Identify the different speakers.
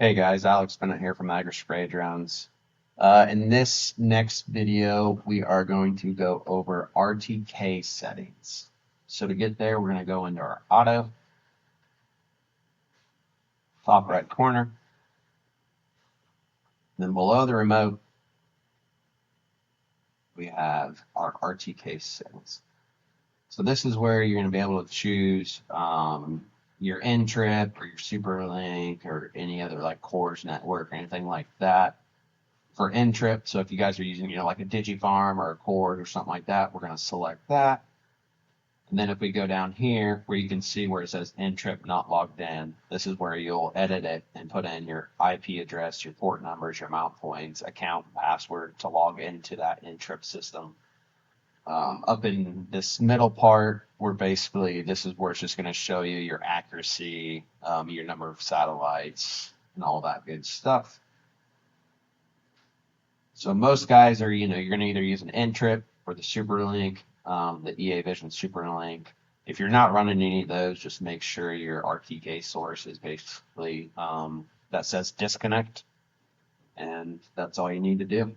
Speaker 1: Hey guys, Alex Bennett here from Agri Spray Drones. In this next video, we are going to go over RTK settings. So to get there, we're going to go into our auto, top right corner, then below the remote, we have our RTK settings. So this is where you're going to be able to choose your N-Trip or your SuperLink or any other like Cores network or anything like that. For N-Trip, so if you guys are using, like a DigiFarm or a Cord or something like that, we're going to select that. And then if we go down here where you can see where it says N-Trip not logged in, this is where you'll edit it and put in your IP address, your port numbers, your mount points, account, password to log into that N-Trip system. Up in this middle part, this is where it's just going to show you your accuracy, your number of satellites, and all that good stuff. So most guys are, you're going to either use an N-Trip or the SuperLink, the EA Vision SuperLink. If you're not running any of those, just make sure your RTK source is basically that says disconnect, and that's all you need to do.